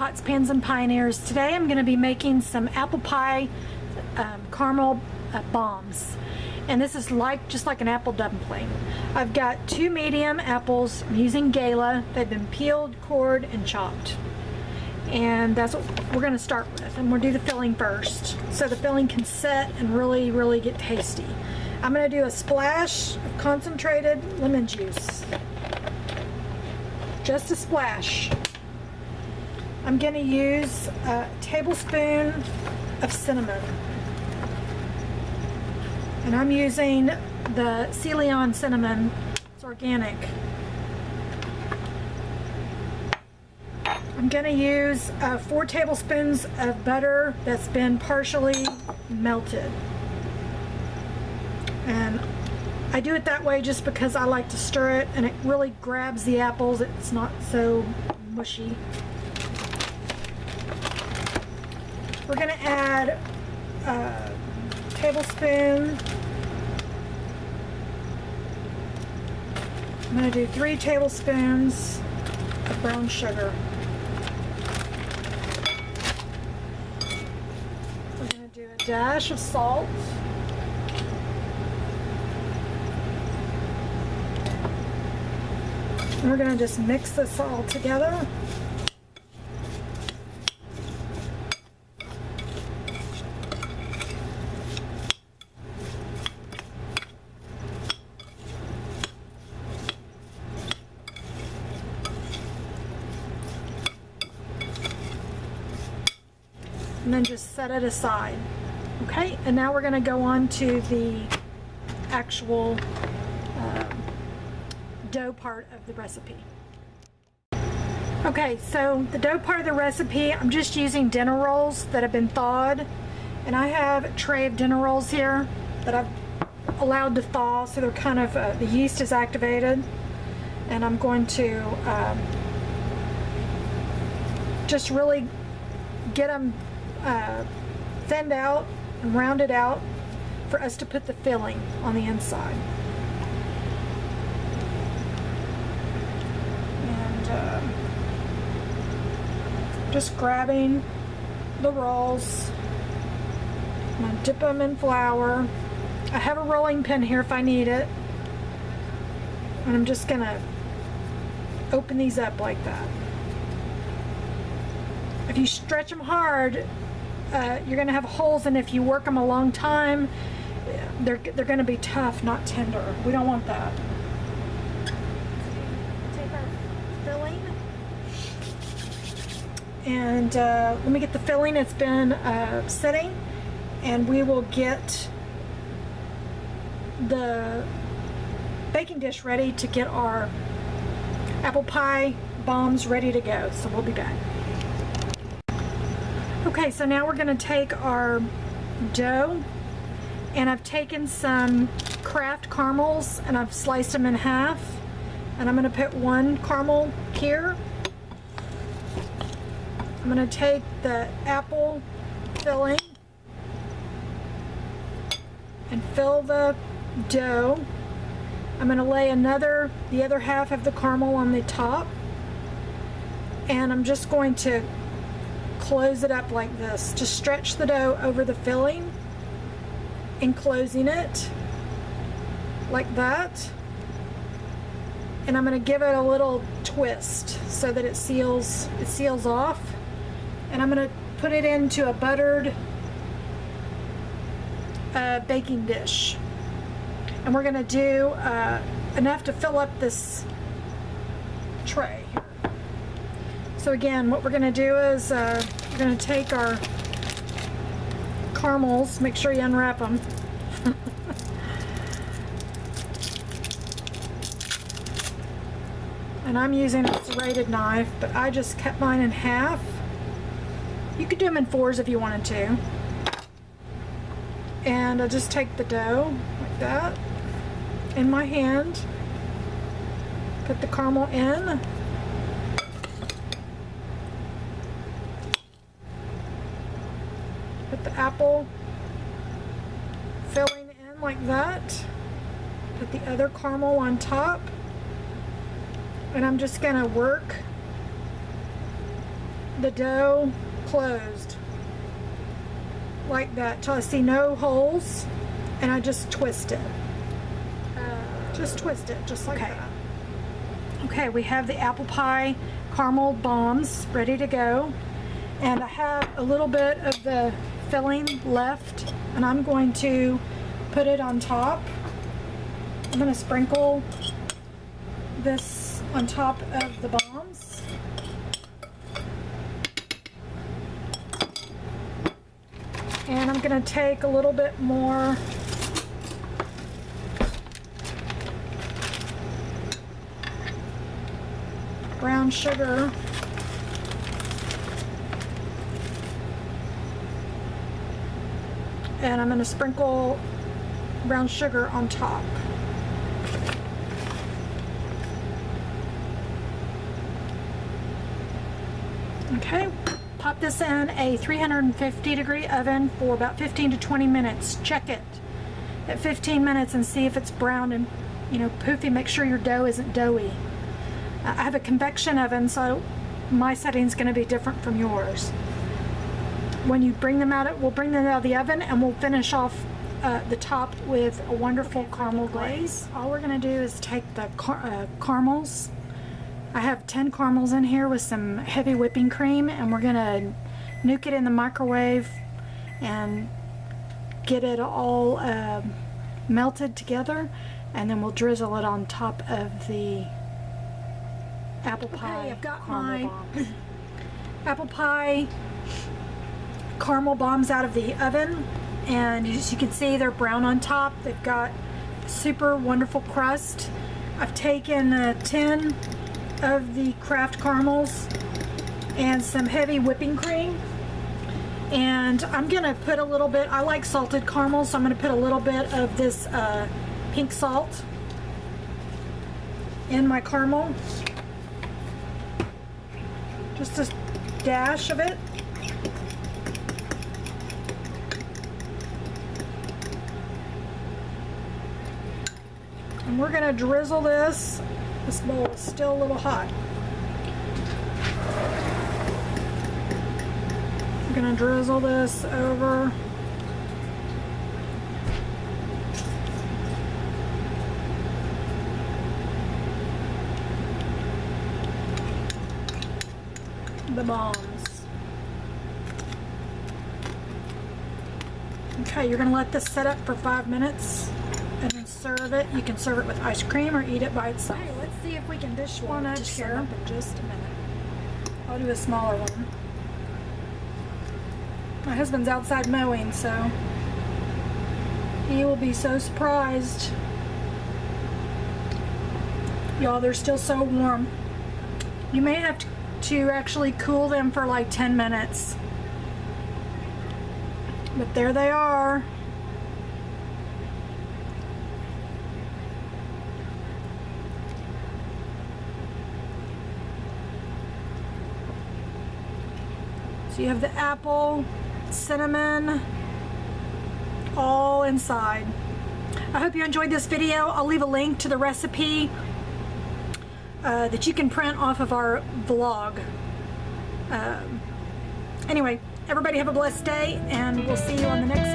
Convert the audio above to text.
Pots, Pans, and Pioneers. Today I'm going to be making some apple pie caramel bombs. And this is just like an apple dumpling. I've got 2 medium apples. I'm using Gala. They've been peeled, cored, and chopped. And that's what we're going to start with. And we'll do the filling first, so the filling can set and really get tasty. I'm going to do a splash of concentrated lemon juice. Just a splash. I'm going to use a tablespoon of cinnamon. And I'm using the Ceylon cinnamon. It's organic. I'm going to use 4 tablespoons of butter that's been partially melted. And I do it that way just because I like to stir it and it really grabs the apples. It's not so mushy. We're going to add a tablespoon. I'm going to do 3 tablespoons of brown sugar. We're going to do a dash of salt. And we're going to just mix this all together. And then just set it aside. Okay, and now we're going to go on to the actual dough part of the recipe. Okay, so the dough part of the recipe, I'm just using dinner rolls that have been thawed, and I have a tray of dinner rolls here that I've allowed to thaw, so they're kind of the yeast is activated, and I'm going to just really get them thinned out and rounded out for us to put the filling on the inside. And just grabbing the rolls, I'm going to dip them in flour. I have a rolling pin here if I need it, and I'm just going to open these up like that. If you stretch them hard, you're going to have holes, and if you work them a long time, they're going to be tough, not tender. We don't want that. Take our filling, and let me get the filling. It's been sitting, and we will get the baking dish ready to get our apple pie bombs ready to go. So we'll be back. Okay, so now we're going to take our dough, and I've taken some Kraft caramels and I've sliced them in half, and I'm going to put 1 caramel here. I'm going to take the apple filling and fill the dough. I'm going to lay the other half of the caramel on the top, and I'm just going to close it up like this to stretch the dough over the filling, and closing it like that. And I'm going to give it a little twist so that it seals off. And I'm going to put it into a buttered baking dish. And we're going to do enough to fill up this tray here. So again, what we're going to do is we're going to take our caramels, make sure you unwrap them. And I'm using a serrated knife, but I just cut mine in half. You could do them in 4s if you wanted to. And I'll just take the dough like that in my hand, put the caramel in, put the apple filling in like that, put the other caramel on top, and I'm just going to work the dough closed like that till I see no holes, and I just twist it. Just twist it, just like that. Okay, we have the apple pie caramel bombs ready to go, and I have a little bit of the filling left, and I'm going to put it on top. I'm going to sprinkle this on top of the bombs. And I'm going to take a little bit more brown sugar and I'm going to sprinkle brown sugar on top. Okay, pop this in a 350-degree oven for about 15 to 20 minutes. Check it at 15 minutes and see if it's brown and, you know, poofy. Make sure your dough isn't doughy. I have a convection oven, so my setting's going to be different from yours. When you bring them out, we'll bring them out of the oven and we'll finish off the top with a wonderful caramel glaze. All we're going to do is take the caramels. I have 10 caramels in here with some heavy whipping cream, and we're going to nuke it in the microwave and get it all melted together, and then we'll drizzle it on top of the apple pie. Okay, I've got my apple pie caramel bombs out of the oven, and as you can see, they're brown on top. They've got super wonderful crust. I've taken 10 of the Kraft caramels and some heavy whipping cream, and I'm gonna put a little bit, I like salted caramel, so I'm gonna put a little bit of this pink salt in my caramel. Just a dash of it. And we're going to drizzle this. This bowl is still a little hot. We're going to drizzle this over the bombs. Okay, you're going to let this set up for 5 minutes and then serve it. You can serve it with ice cream or eat it by itself. Okay, let's see if we can dish one up here in just a minute. I'll do a smaller one. My husband's outside mowing, so he will be so surprised. Y'all, they're still so warm. You may have to actually cool them for like 10 minutes. But there they are. So you have the apple, cinnamon, all inside. I hope you enjoyed this video. I'll leave a link to the recipe that you can print off of our vlog. Anyway, everybody have a blessed day, and we'll see you on the next